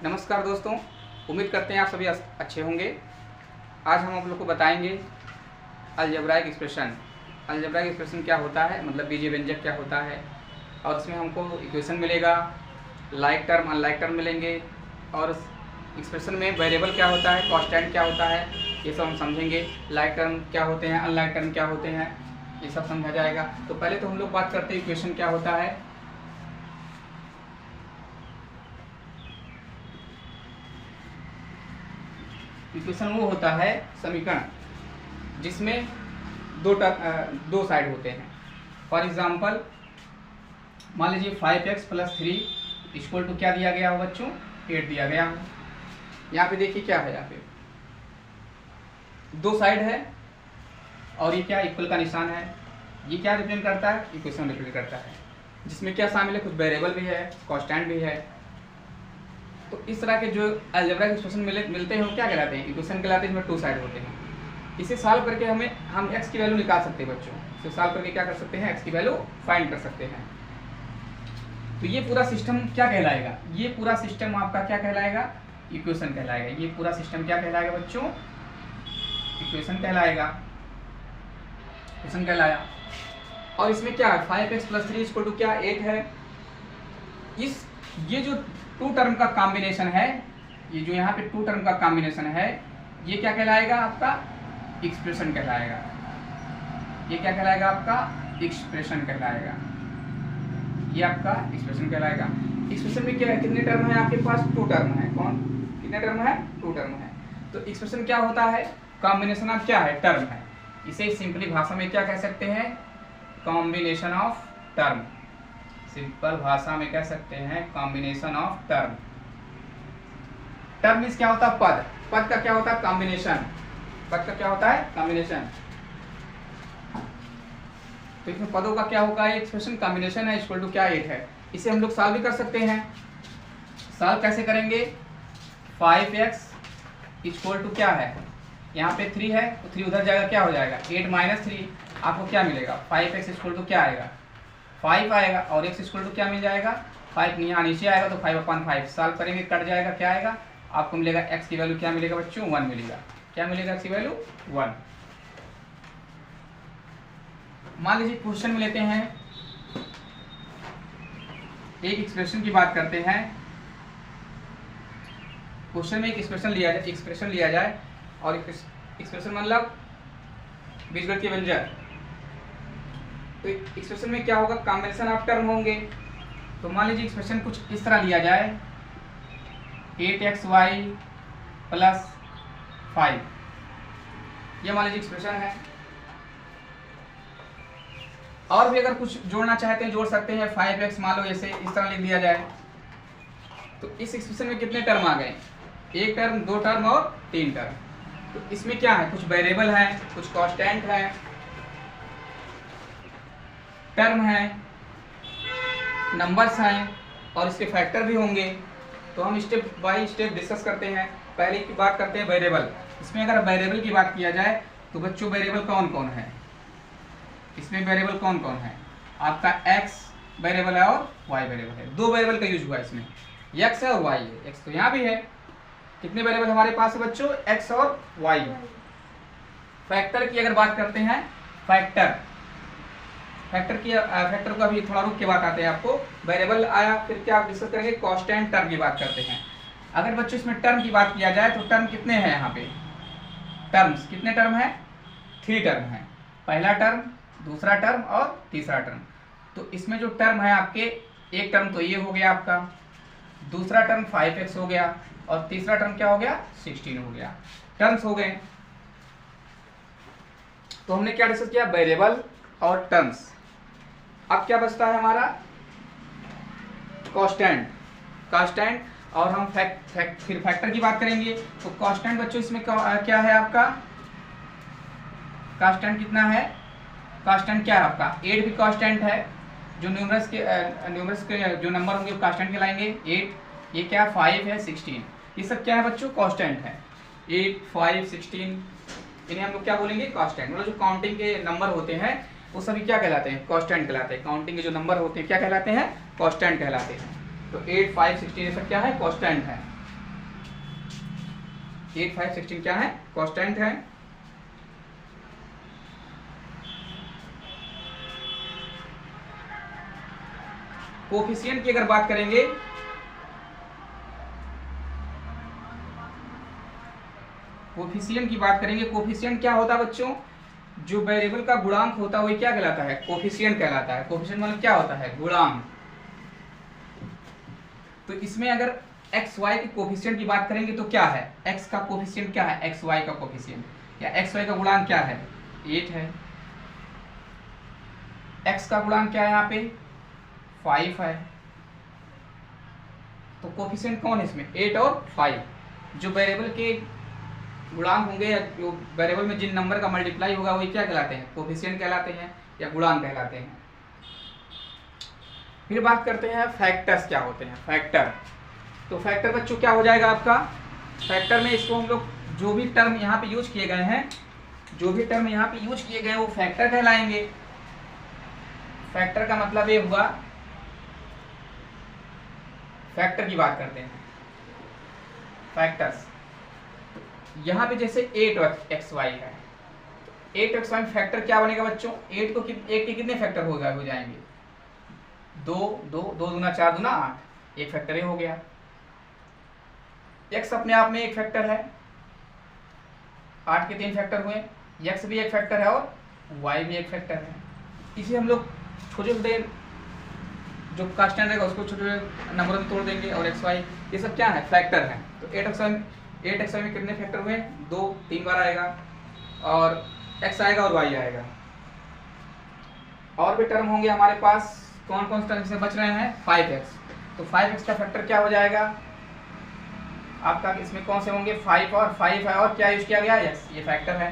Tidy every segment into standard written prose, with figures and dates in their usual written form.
नमस्कार दोस्तों, उम्मीद करते हैं आप सभी अच्छे होंगे। आज हम आप लोग को बताएंगे अलजेब्राइक एक्सप्रेशन। अलजेब्राइक एक्सप्रेशन क्या होता है, मतलब बीजीय व्यंजक क्या होता है, और इसमें हमको इक्वेशन मिलेगा, लाइक टर्म अनलाइक टर्म मिलेंगे, और एक्सप्रेशन में वेरिएबल क्या होता है, कांस्टेंट क्या होता है, ये सब हम समझेंगे। लाइक टर्म क्या होते हैं, अनलाइक टर्म क्या होते हैं, ये सब समझा जाएगा। तो पहले तो हम लोग बात करते हैं इक्वेशन क्या होता है। इक्वेशन वो होता है समीकरण जिसमें दो साइड होते हैं। फॉर एग्जाम्पल मान लीजिए 5x + 3 = क्या दिया गया हो बच्चों, 8 दिया गया हो। यहाँ पे देखिए क्या है, यहाँ पे दो साइड है और ये क्या इक्वल का निशान है। ये क्या रिप्रेजेंट करता है, इक्वेशन रिप्रेजेंट करता है, जिसमें क्या शामिल है, कुछ वेरिएबल भी है, कांस्टेंट भी है। तो इस तरह के जो अलजेब्राइक एक्सप्रेशन मिलते हैं वो क्या कहलाते हैं, इक्वेशन कहलाते हैं, जिसमें टू साइड होते हैं। इसे सॉल्व करके हम x की वैल्यू निकाल सकते हैं बच्चों। इसे सॉल्व करके क्या कर सकते हैं, x की वैल्यू फाइंड कर सकते हैं। तो ये पूरा सिस्टम क्या कहलाएगा, ये पूरा सिस्टम आपका क्या कहलाएगा, इक्वेशन कहलाएगा। ये पूरा सिस्टम क्या कहलाएगा बच्चों, इक्वेशन कहलाएगा, इक्वेशन कहलाया। और इसमें क्या है, 5x + 3 = क्या, 8 है। ये जो टू टर्म का कॉम्बिनेशन है, ये जो यहाँ पे टू टर्म का कॉम्बिनेशन है, ये क्या कहलाएगा, आपका एक्सप्रेशन कहलाएगा। ये क्या कहलाएगा, आपका एक्सप्रेशन कहलाएगा। ये आपका एक्सप्रेशन कहलाएगा। एक्सप्रेशन में क्या है, कितने टर्म है आपके पास, टू टर्म है। कौन, कितने टर्म है, टू टर्म है। तो एक्सप्रेशन क्या होता है, कॉम्बिनेशन ऑफ क्या है, टर्म है। इसे सिंपली भाषा में क्या कह सकते हैं, कॉम्बिनेशन ऑफ टर्म। सिंपल भाषा में कह सकते हैं combination of term. Term means क्या होता है, पद। पद का क्या होता है, कॉम्बिनेशन। पद का क्या होता है, कॉम्बिनेशन। तो इसमें पदों का क्या होगा, एक्सप्रेशन कॉम्बिनेशन है, इक्वल टू क्या, 8 है। इसे हम लोग सॉल्व भी कर सकते हैं। सॉल्व कैसे करेंगे, 5x = क्या है, यहाँ पे 3 है तो 3 उधर जाएगा, क्या हो जाएगा, 8 - 3। आपको क्या मिलेगा, 5x = क्या आएगा, 5 आएगा, और x = क्या मिल जाएगा, 5 यहाँ नीचे आएगा तो 5/5। सॉल्व करेंगे, कट जाएगा, क्या आएगा, आपको मिलेगा x की वैल्यू क्या मिलेगा बच्चों, 1 मिलेगा। क्या मिलेगा, x की वैल्यू 1। मान लीजिए क्वेश्चन में लेते हैं, एक एक्सप्रेशन की बात करते हैं। क्वेश्चन में एक एक्सप्रेशन लिया जाए और एक्सप्रेशन मतलब बीजगणितीय व्यंजक। तो एक्सप्रेशन में क्या होगा, कॉम्बिनेशन ऑफ टर्म होंगे। तो मान लीजिए एक्सप्रेशन कुछ इस तरह लिया जाए, 8xy + 5, ये मान लीजिए एक्सप्रेशन है। और भी अगर कुछ जोड़ना चाहते हैं जोड़ सकते हैं, 5x मान लो ऐसे इस तरह लिख दिया जाए। तो इस एक्सप्रेशन में कितने टर्म आ गए, एक टर्म, दो टर्म और तीन टर्म। तो इसमें क्या है, कुछ वेरिएबल है, कुछ कांस्टेंट है, टर्म है, नंबर्स हैं, और इसके फैक्टर भी होंगे। तो हम स्टेप बाय स्टेप डिस्कस करते हैं। पहले की बात करते हैं वेरिएबल। इसमें अगर वेरिएबल की बात किया जाए तो बच्चों वेरिएबल कौन कौन है, इसमें वेरिएबल कौन कौन है, आपका x वेरिएबल है और y वेरिएबल है। दो वेरिएबल का यूज हुआ है इसमें, x है और y है। x तो यहाँ भी है, कितने वेरिएबल हमारे पास है बच्चों, x और y। फैक्टर की अगर बात करते हैं, फैक्टर को अभी थोड़ा रुक के बात आते हैं आपको। वेरिएबल आया, फिर क्या डिस्कस करेंगे, कांस्टेंट टर्म की बात करते हैं। अगर बच्चों इसमें टर्म की बात किया जाए तो टर्म कितने हैं, यहाँ पे टर्म्स कितने टर्म है, 3 टर्म है। पहला टर्म, दूसरा टर्म और तीसरा टर्म। तो इसमें जो टर्म है आपके, एक टर्म तो ये हो गया आपका, दूसरा टर्म 5x हो गया, और तीसरा टर्म क्या हो गया, 16 हो गया। टर्म्स हो गए। तो हमने क्या डिस्कस किया, वेरिएबल और टर्म्स। अब क्या बचता है हमारा, कांस्टेंट। और हम फिर फैक्टर की बात करेंगे। तो कांस्टेंट बच्चों इसमें क्या है आपका, कांस्टेंट कितना है, कांस्टेंट क्या है आपका, 8 भी कांस्टेंट है। जो न्यूमरस के जो नंबर होंगे वो कांस्टेंट कहलाएंगे। 8, ये क्या 5 है, 16, ये सब क्या है बच्चों, कांस्टेंट है। 8, 5, 16, इन्हें हम लोग क्या बोलेंगे, कांस्टेंट। मतलब जो काउंटिंग के नंबर होते हैं वो सभी क्या कहलाते हैं, कांस्टेंट कहलाते हैं। काउंटिंग के जो नंबर होते हैं क्या कहलाते हैं, कांस्टेंट कहलाते हैं। तो 8, 5, 16 ये सब क्या है, कांस्टेंट है। 8, 5, 16 क्या है? कांस्टेंट है। कोफिशिएंट की अगर बात करेंगे, कोफिशिएंट की बात करेंगे, कोफिशिएंट क्या होता है बच्चों? जो वेरिएबल का गुणांक होता है वही क्या कहलाता है? कोफिशिएंट कहलाता है। कोफिशिएंट मतलब क्या होता है? गुणांक। तो इसमें अगर एक्स वाई की कोफिशिएंट की बात करेंगे तो क्या है? एक्स का कोफिशिएंट क्या है? एक्स वाई का कोफिशिएंट या एक्स वाई का गुणांक क्या है? 8 है। एक्स का गुणांक क्या है? यहाँ पे 5 है। तो कोफिशिएंट कौन है इसमें? 8 और 5। जो वेरिएबल के गुणांक होंगे या जो वेरिएबल में जिन नंबर का मल्टीप्लाई होगा वही क्या कहलाते हैं? कोफिशिएंट कहलाते हैं या गुणांक कहलाते हैं। फिर बात करते हैं फैक्टर्स क्या होते हैं। फैक्टर, तो फैक्टर बच्चों क्या हो जाएगा आपका? फैक्टर में इसको हम लोग जो भी टर्म यहाँ पे यूज किए गए हैं, जो भी टर्म यहाँ पे यूज किए गए हैं वो फैक्टर कहलाएंगे। फैक्टर का मतलब ये हुआ, फैक्टर की बात करते हैं। फैक्टर्स यहाँ पे जैसे 8xy है, 8xy में फैक्टर क्या बनेगा बच्चों? 8 के कितने फैक्टर हो जाएंगे? 2 दूना 4 दूना 8, एक फैक्टर हो गया। x अपने आप में एक फैक्टर है, 8 के 3 फैक्टर हुए, x भी एक फैक्टर है और y भी एक फैक्टर है। इसे हम लोग छोटे छोटे जो कांस्टेंट रहेगा उसको छोटे छोटे नंबरों में तोड़ देंगे और xy ये सब क्या है? फैक्टर है। तो 8xy में कितने फैक्टर हुए? 2, 3 बार आएगा और x आएगा और y आएगा। और भी टर्म होंगे हमारे पास, कौन कौन से टर्म से बच रहे हैं? 5x। तो 5x का फैक्टर क्या हो जाएगा आपका? इसमें कौन से होंगे? 5 और 5 है और क्या यूज किया गया? x, ये फैक्टर है।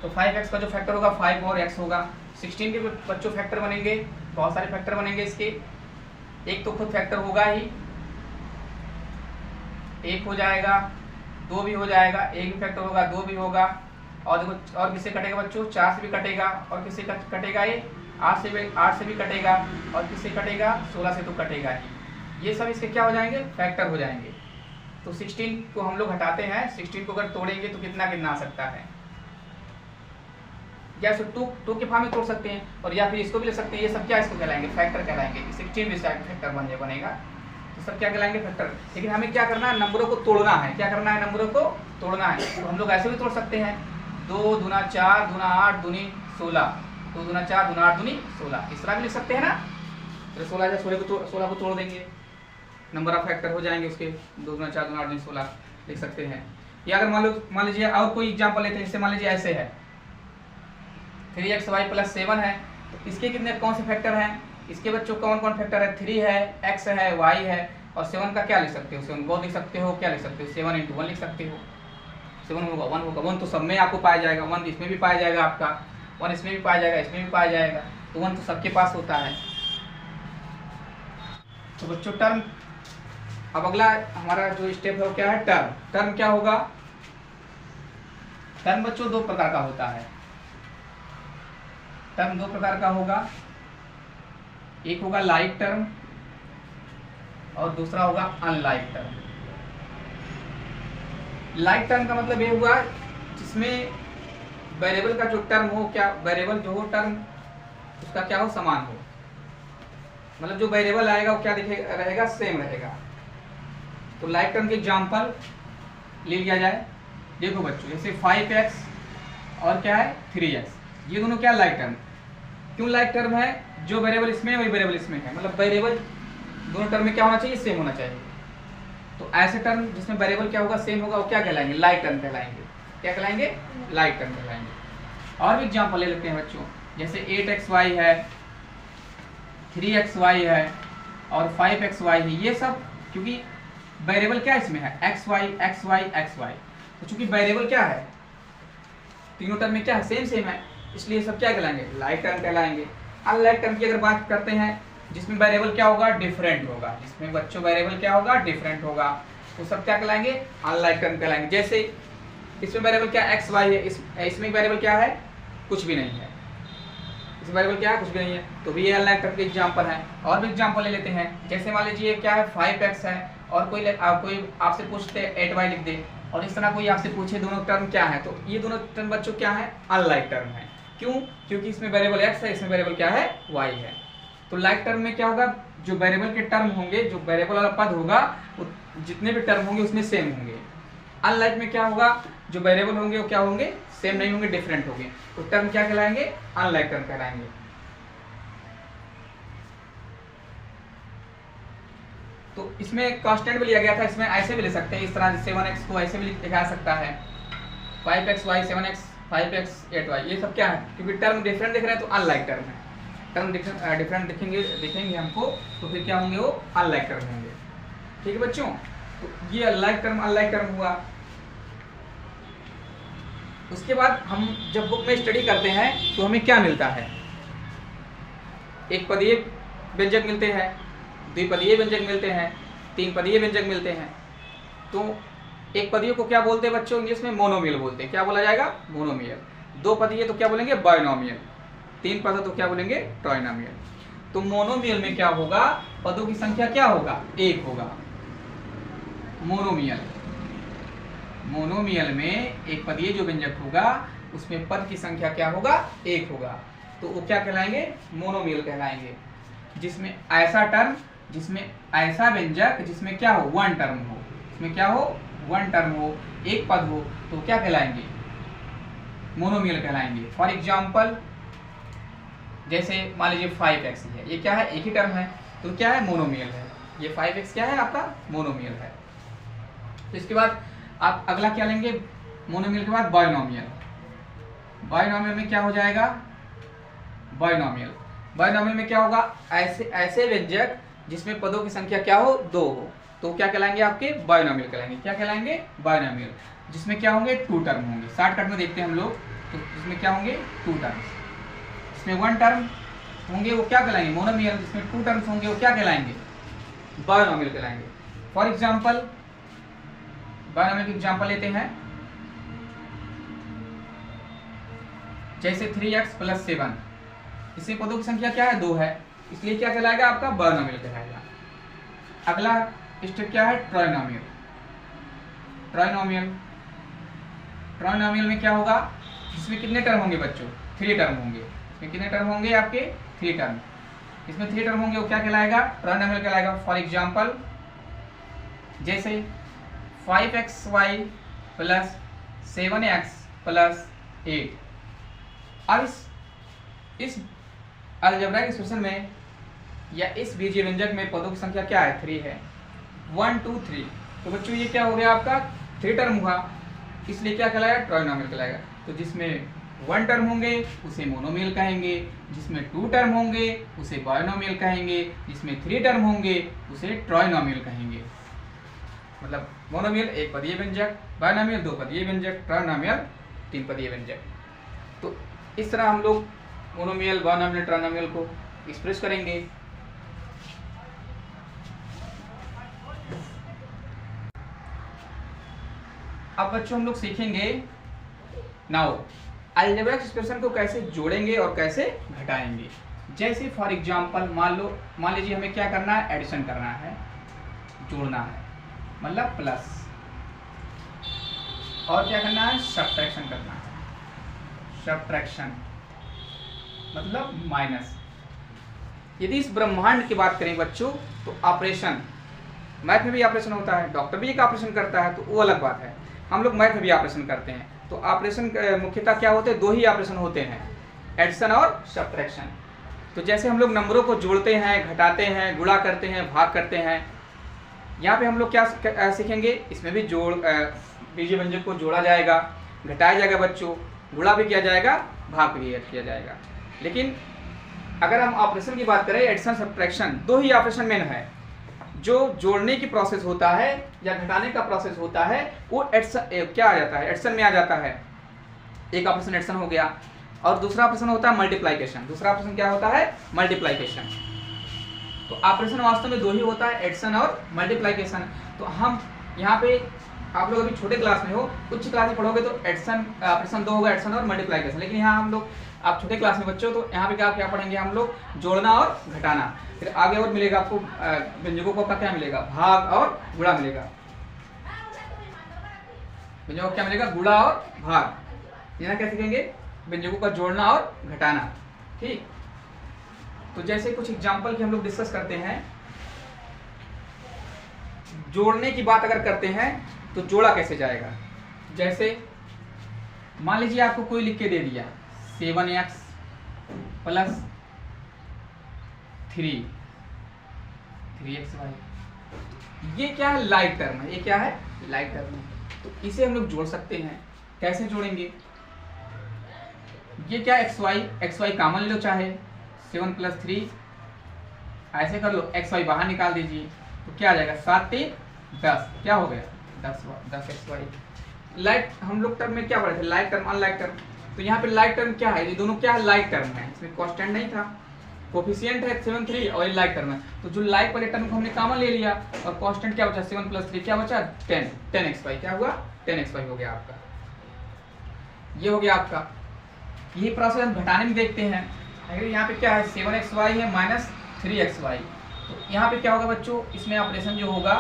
तो 5x का जो फैक्टर होगा 5 और x होगा। 16 के बच्चों फैक्टर बनेंगे, बहुत सारे फैक्टर बनेंगे इसके। एक तो खुद फैक्टर होगा ही, 1 हो जाएगा, 2 भी हो जाएगा, 1 भी फैक्टर होगा, 2 भी होगा। और देखो और किससे कटेगा बच्चों? 4 से भी कटेगा और किससे कटेगा? ये 8 से भी कटेगा और किससे कटेगा? 16 से तो कटेगा ही। ये सब इसके क्या हो जाएंगे? फैक्टर हो जाएंगे। तो 16 को हम लोग हटाते हैं, 16 को अगर तोड़ेंगे तो कितना कितना आ सकता है? या इसको 2 के फॉर्म में तोड़ सकते हैं और या फिर इसको भी ले सकते हैं। ये सब क्या इसको कहलाएंगे? फैक्टर कहलाएंगे। 16 भी फैक्टर बनेगा, तो सब क्या कहलाएंगे? फैक्टर। लेकिन हमें क्या करना है? नंबरों को तोड़ना है। क्या करना है? नंबरों को तोड़ना है। तो हम लोग ऐसे भी तोड़ सकते हैं, 2 दूना 4 दूना 8 दूनी 16, 2 दूना 4 दूना 8 दूनी 16, इस तरह भी लिख सकते हैं ना। तो 16 को तोड़ देंगे, नंबर ऑफ फैक्टर हो जाएंगे उसके। 2 दूना 4 दूना 8 दूनी 16 लिख सकते हैं। या अगर मान लीजिए और कोई एग्जाम्पल लेते हैं, जैसे मान लीजिए ऐसे है 3xy + 7 है, तो इसके कितने कौन से फैक्टर हैं? इसके बच्चों कौन कौन फैक्टर है? 3 है, x है, y है और 7 का क्या लिख सकते हो? 7 बहुत लिख सकते हो। क्या लिख सकते हो? 7 × 1 लिख सकते हो। 7 होगा 1 होगा, 1 तो सब में आपको पाया जाएगा, 1 इसमें भी पाया जाएगा आपका, 1 इसमें भी पाया जाएगा, इसमें भी पाया जाएगा। तो 1 तो सबके पास होता है। तो बच्चों टर्म, अब अगला हमारा जो स्टेप है वो क्या है? टर्म। टर्म क्या होगा? टर्म बच्चों 2 प्रकार का होता है। टर्म 2 प्रकार का होगा, एक होगा लाइक टर्म और दूसरा होगा अनलाइक टर्म। लाइक टर्म का मतलब ये हुआ जिसमें वेरिएबल का जो टर्म हो, क्या वेरिएबल जो हो टर्म उसका क्या हो? समान हो। मतलब जो वेरिएबल आएगा वो क्या रहेगा? सेम रहेगा। तो लाइक टर्म के एग्जांपल ले लिया जाए। देखो बच्चों, जैसे 5x और क्या है? 3x, ये दोनों क्या लाइक टर्म। क्यों लाइक टर्म है? जो वेरिएबल इसमें है वही वेरिएबल इसमें है, मतलब वेरिएबल दोनों टर्म में क्या होना चाहिए? सेम होना चाहिए। तो ऐसे टर्म जिसमें वेरिएबल क्या होगा? सेम होगा, वो क्या कहलाएंगे? लाइक टर्म कहलाएंगे। क्या कहलाएंगे? लाइक टर्म कहलाएंगे। और भी एग्जांपल ले लेते हैं बच्चों, जैसे 8xy है, 3xy है और 5xy है। ये सब क्योंकि वेरिएबल क्या इसमें है? xy xy xy। तो चूंकि वेरिएबल क्या है? तीनों टर्म में क्या है? सेम है, इसलिए सब क्या कहलाएंगे? लाइक टर्म कहलाएंगे। अनलाइक टर्म की अगर बात करते हैं, जिसमें वेरिएबल क्या होगा? डिफरेंट होगा। जिसमें बच्चों वेरिएबल क्या होगा? डिफरेंट होगा, तो सब क्या कहलाएंगे? अनलाइक टर्म कहलाएंगे। जैसे इसमें वेरिएबल क्या x y है, इसमें वेरिएबल क्या है? कुछ भी नहीं है। इसमें वेरिएबल क्या है? कुछ भी नहीं है, तो भी ये अनलाइक टर्म के एग्जांपल है। और भी एग्जांपल ले लेते हैं, जैसे मान लीजिए क्या है? 5x है और कोई आपसे पूछते 8y लिख दे, और इस तरह कोई आपसे पूछे दोनों टर्म क्या है, तो ये दोनों टर्म बच्चों क्या है, अनलाइक टर्म है। क्यों? क्योंकि इसमें वेरिएबल x है, इसमें वेरिएबल क्या है, y है। तो लाइक टर्म में क्या होगा, जो वेरिएबल के टर्म होंगे, जो वेरिएबल वाला पद होगा, जितने भी टर्म होंगे उसमें सेम होंगे। अनलाइक में क्या होगा, जो वेरिएबल होंगे वो क्या होंगे, सेम नहीं होंगे, डिफरेंट होंगे। तो टर्म क्या कहलाएंगे, अनलाइक टर्म कहलाएंगे। तो इसमें कांस्टेंट भी लिया गया था, इसमें ऐसे भी ले सकते हैं, इस तरह 7x को ऐसे भी लिखा सकता है, 5xy 7x 5x 8y, ये सब क्या है, क्योंकि टर्म डिफरेंट दिख रहे हैं तो अनलाइक टर्म है। टर्म डिफरेंट दिखेंगे हमको, तो फिर क्या होंगे, वो अनलाइक टर्म होंगे। ठीक है बच्चों, तो ये अनलाइक टर्म हुआ। उसके बाद हम जब बुक में स्टडी करते हैं तो हमें क्या मिलता है, एक पदीय व्यंजक मिलते हैं, द्विपदीय व्यंजक मिलते हैं, तीन पदीय व्यंजक मिलते हैं। तो एक पदीय को क्या बोलते हैं बच्चों, इंग्लिश में मोनोमियल बोलते हैं। क्या बोला जाएगा, मोनोमियल। दो पदीय तो क्या बोलेंगे, बायनोमियल। तीन पद तो क्या बोलेंगे, ट्राइनोमियल। तो मोनोमियल में क्या होगा, पदों की संख्या क्या होगा, एक होगा। मोनोमियल में एक पदीय जो व्यंजक होगा उसमें पद की संख्या क्या होगा, एक होगा। तो वो क्या कहलाएंगे, मोनोमियल कहलाएंगे। जिसमें ऐसा टर्म, जिसमें ऐसा व्यंजक जिसमें क्या हो, वन टर्म हो, इसमें क्या हो, वन टर्म हो, एक पद हो, तो क्या कहलाएंगे, मोनोमियल कहलाएंगे। फॉर एग्जाम्पल जैसे मान लीजिए 5x है, ये क्या है, एक ही टर्म है, तो क्या है, मोनोमियल है। ये 5x क्या है आपका, मोनोमियल है। तो इसके बाद आप अगला क्या लेंगे, मोनोमियल के बाद बायनोमियल। बायनोमियल में क्या हो जाएगा, बायनोमियल में क्या होगा, ऐसे व्यंजक जिसमें पदों की संख्या क्या हो, दो हो, तो क्या कहलाएंगे, आपके बायनोमियल कहलाएंगे। क्या कहलाएंगे, बायनोमियल। जिसमें क्या होंगे, टू टर्म होंगे। शॉर्टकट में देखते हैं हम लोग, तो इसमें क्या होंगे, टू टर्म्स। जिसमें वन टर्म होंगे वो क्या कहलाएंगे, मोनोमियल। जिसमें टू टर्म्स होंगे वो क्या कहलाएंगे, बायनोमियल कहलाएंगे। फॉर एग्जाम्पल बायनोमियल की एग्जाम्पल लेते हैं, जैसे 3x + 7, इसमें पदों की संख्या क्या है, 2 है, इसलिए क्या कहलाएगा, आपका बायनोमियल कहलाएगा। अगला स्टेप क्या है, ट्राइनोमियल। ट्राइनोमियल में क्या होगा, इसमें कितने टर्म होंगे बच्चों, 3 टर्म होंगे। इसमें कितने टर्म होंगे, आपके 3 टर्म। इसमें 3 टर्म होंगे वो क्या कहलाएगा, ट्राइनोमियल कहलाएगा। फॉर एग्जाम्पल जैसे 5xy + 7x + 8। अब इस अलजेब्रा एक्सप्रेशन में या इस बीजीय व्यंजक में पदों की संख्या क्या है, 3 है, 1 2 3। तो बच्चों ये क्या हो गया, आपका 3 टर्म हुआ, इसलिए क्या कहलाएगा, ट्राइनोमियल कहलाएगा। तो जिसमें 1 टर्म होंगे उसे मोनोमियल कहेंगे, जिसमें 2 टर्म होंगे उसे बायनोमियल कहेंगे, जिसमें 3 टर्म होंगे उसे ट्राइनोमियल कहेंगे। मतलब मोनोमियल एक पदीय व्यंजक, बायनोमियल 2 पदीय व्यंजक, ट्राइनोमियल 3 पदीय व्यंजक। तो इस तरह हम लोग मोनोमियल, बायनोमियल, ट्राइनोमियल को एक्सप्रेस करेंगे। अब बच्चों हम लोग सीखेंगे नाउ अलजेब्रिक एक्सप्रेशन को कैसे जोड़ेंगे और कैसे घटाएंगे। जैसे फॉर एग्जांपल मान लीजिए हमें क्या करना है, एडिशन करना है, जोड़ना है, मतलब प्लस, और क्या करना है, सब्ट्रैक्शन करना है। सब्ट्रैक्शन मतलब माइनस। यदि इस ब्रह्मांड की बात करें बच्चों तो ऑपरेशन, मैथ में भी ऑपरेशन होता है, डॉक्टर भी एक ऑपरेशन करता है, तो वो अलग बात है। हम लोग मैथ में भी ऑपरेशन करते हैं। तो ऑपरेशन मुख्यतः क्या होते हैं, 2 ही ऑपरेशन होते हैं, एडिशन और सब्ट्रैक्शन। तो जैसे हम लोग नंबरों को जोड़ते हैं, घटाते हैं, गुणा करते हैं, भाग करते हैं, यहाँ पे हम लोग क्या सीखेंगे, इसमें भी बीजीय व्यंजक को जोड़ा जाएगा, घटाया जाएगा बच्चों, गुणा भी किया जाएगा, भाग भी किया जाएगा। लेकिन अगर हम ऑपरेशन की बात करें, एडिशन सब्ट्रैक्शन 2 ही ऑपरेशन मेन है। जो जोड़ने की प्रोसेस होता है या घटाने का प्रोसेस होता है वो एडिशन क्या आ जाता है, एडिशन में आ जाता है। एक ऑपरेशन एडिशन हो गया, और दूसरा ऑपरेशन होता है मल्टीप्लाइकेशन। दूसरा ऑपरेशन क्या होता है, मल्टीप्लाइकेशन। तो ऑपरेशन वास्तव में 2 ही होता है, एडिशन और मल्टीप्लाइकेशन। तो हम यहाँ पे आप लोग अभी छोटे क्लास में हो, उच्च क्लास में पढ़ोगे तो एडिशन ऑपरेशन 2 होगा, एडिशन और मल्टीप्लिकेशन। लेकिन यहाँ हम लोग, आप छोटे क्लास में बच्चों, तो यहाँ पे क्या पढ़ेंगे हम लोग, जोड़ना और घटाना। फिर आगे और मिलेगा आपको व्यंजकों का क्या मिलेगा, भाग और गुणा मिलेगा। व्यंजकों का क्या मिलेगा, गुणा और भाग। यहाँ क्या सीखेंगे, व्यंजकों का जोड़ना और घटाना। ठीक, तो जैसे कुछ एग्जाम्पल की हम लोग डिस्कस करते हैं। जोड़ने की बात अगर करते हैं तो जोड़ा कैसे जाएगा। जैसे मान लीजिए आपको कोई लिख के दे दिया 7x प्लस 3xy, ये क्या है, लाइक टर्म है। ये क्या है, लाइक टर्म है। तो इसे हम लोग जोड़ सकते हैं। कैसे जोड़ेंगे, ये क्या xy कॉमन ले लो, चाहे 7 + 3 ऐसे कर लो, xy बाहर निकाल दीजिए तो क्या आ जाएगा, 7 3 10, क्या हो गया 10 xy। लाइक हम लोग टर्म में क्या पढ़े थे, लाइक टर्म अनलाइक टर्म। तो यहाँ पे लाइक टर्म क्या है, ये दोनों क्या है, लाइक टर्म है। इसमें कांस्टेंट नहीं था, कोफिशिएंट है 7 3 और ये लाइक टर्म है। तो जो लाइक वाले टर्म को हमने कॉमन ले लिया और कांस्टेंट क्या बचा, 7 + 3 क्या बचा, 10 xy। क्या हुआ, 10 xy हो गया आपका। ये हो गया आपका। यही प्रोसेस हम घटाने में देखते हैं। अगर यहाँ पे क्या है, 7 xy है माइनस 3 xy, तो यहाँ पे क्या होगा बच्चों, इसमें ऑपरेशन जो होगा,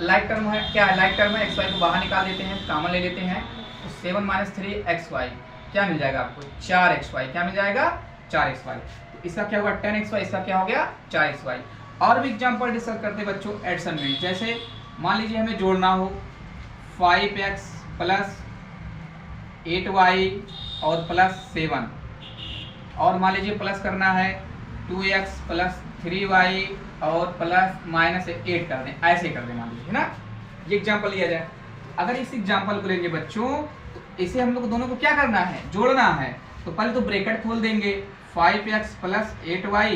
लाइक टर्म है, क्या है, लाइक टर्म है, xy को बाहर निकाल देते हैं, कॉमन ले लेते हैं, तो 7 - 3 xy क्या मिल जाएगा आपको, 4 xy। क्या मिल जाएगा, 4 xy। तो इसका क्या होगा, 10 xy, इसका क्या हो गया, 4 xy। और भी एग्जाम्पल डिस्कस करते हैं बच्चों एडिशन में। जैसे मान लीजिए हमें जोड़ना हो 5x प्लस 8y और प्लस 7, और मान लीजिए प्लस करना है 2x प्लस 3y और प्लस -8 कर दें, ऐसे कर दें मान लीजिए, है ना। ये एग्जाम्पल लिया जाए। अगर इस एग्जाम्पल को लेंगे बच्चों, तो इसे हम लोग दोनों को क्या करना है, जोड़ना है। तो पहले तो ब्रैकेट खोल देंगे, 5x plus 8y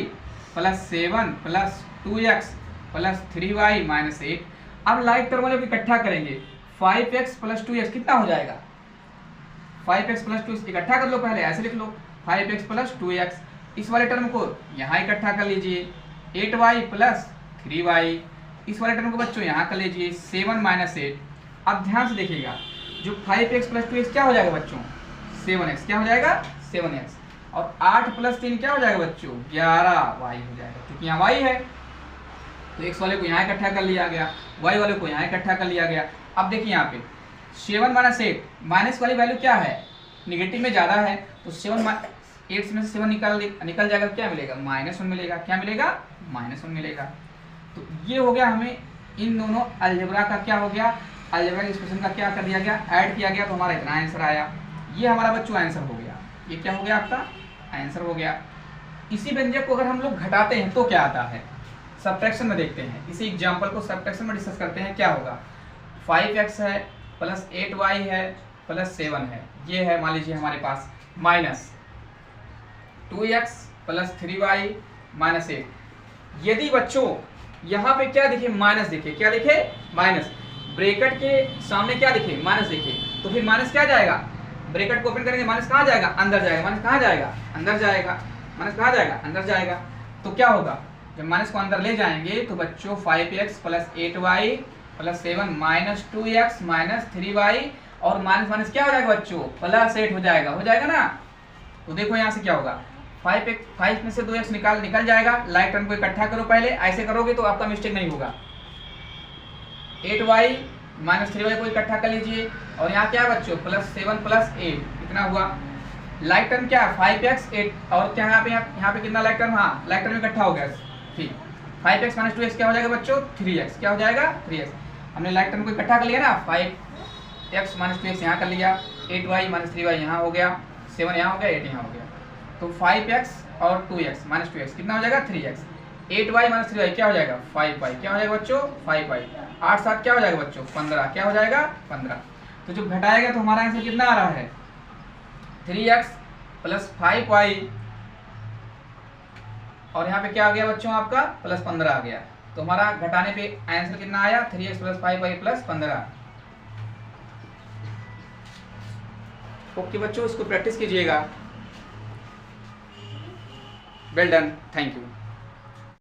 plus 7 plus 2x plus 3y minus 8। अब लाइक टर्म वाले को इकट्ठा करेंगे, 5x प्लस 2x कितना हो जाएगा, 5x प्लस 2 इकट्ठा कर लो, पहले ऐसे लिख लो 5x प्लस 2x। इस वाले टर्म को यहाँ इकट्ठा कर लीजिए, 8y प्लस 3y। इस वाले टर्म को बच्चों यहाँ कर लीजिए, 7 - 8। अब ध्यान से देखिएगा, जो 5x प्लस 2x क्या हो जाएगा बच्चों, 7x। क्या हो जाएगा, 7x। और 8 + 3 क्या हो जाएगा बच्चों, 11y हो जाएगा, क्योंकि यहाँ y है। तो x वाले को यहाँ इकट्ठा कर लिया गया, y वाले को यहाँ इकट्ठा कर लिया गया। अब देखिए यहाँ पे 7 - 8, माइनस वाली वैल्यू क्या है, निगेटिव में ज़्यादा है, तो 8 में से 7 निकल जाएगा, क्या मिलेगा, -1 मिलेगा। क्या मिलेगा, -1 मिलेगा। तो ये हो गया, हमें इन दोनों अलजेब्रा का क्या हो गया, अलजेब्रा एक्सप्रेशन का क्या कर दिया गया, ऐड किया गया, तो हमारा इतना आंसर आया। ये हमारा बच्चों आंसर हो गया। ये क्या हो गया, आपका आंसर हो गया। इसी व्यंजक को अगर हम लोग घटाते हैं तो क्या आता है, सब्ट्रैक्शन में देखते हैं। इसी एग्जाम्पल को सब्ट्रैक्शन में डिस्कस करते हैं। क्या होगा, 5x है प्लस 8y है प्लस 7 है, ये है मान लीजिए हमारे पास, minus 2x plus 3y minus 8। यदि बच्चों यहाँ पे क्या दिखे, माइनस दिखे, क्या दिखे, माइनस, ब्रैकेट के सामने क्या दिखे, माइनस दिखे, तो फिर माइनस क्या जाएगा, ब्रैकेट को ओपन करेंगे, माइनस कहाँ जाएगा, अंदर जाएगा। माइनस कहाँ जाएगा, अंदर जाएगा। माइनस कहाँ जाएगा, अंदर जाएगा। तो क्या होगा, जब माइनस को अंदर ले जाएंगे तो बच्चों 5x plus 8y plus 7 minus 2x minus 3y और माइनस माइनस क्या हो जाएगा बच्चों, प्लस 8 हो जाएगा, हो जाएगा ना। तो देखो यहाँ से क्या होगा, 5 में से 2x निकल जाएगा। लाइक टर्म को इकट्ठा करो पहले, ऐसे करोगे तो आपका मिस्टेक नहीं होगा। 8y माइनस 3y को इकट्ठा कर लीजिए, और यहाँ क्या है बच्चों, प्लस 7 प्लस 8 कितना हुआ। लाइक टर्म क्या है, 5x 8, और क्या यहाँ पे कितना लाइक टर्म, हाँ लाइक टर्म इकट्ठा हो गया, ठीक। 5x माइनस 2x क्या हो जाएगा बच्चों, 3x। क्या हो जाएगा, 3x। हमने लाइक टर्म को इकट्ठा कर लिया ना, 5x माइनस 2x यहाँ कर लिया, 8y माइनस 3y यहाँ हो गया, 7 यहाँ हो गया, 8 यहाँ हो गया। तो 5x और 2x माइनस 2x कितना हो जाएगा, 3x। 8y माइनस 3y क्या हो जाएगा, 5y। क्या हो जाएगा बच्चों, 5y। 8 7 क्या हो जाएगा बच्चों, 15। क्या हो जाएगा, 15। तो जब घटाएगा तो हमारा आंसर कितना आ रहा है, 3x प्लस 5y, और यहाँ पे क्या आ गया बच्चों आपका, प्लस 15 आ गया। तो हमारा घटाने पे आंसर कितना आया, 3x plus 5y plus 15। Okay बच्चों, इसको प्रैक्टिस कीजिएगा। Well done, thank you.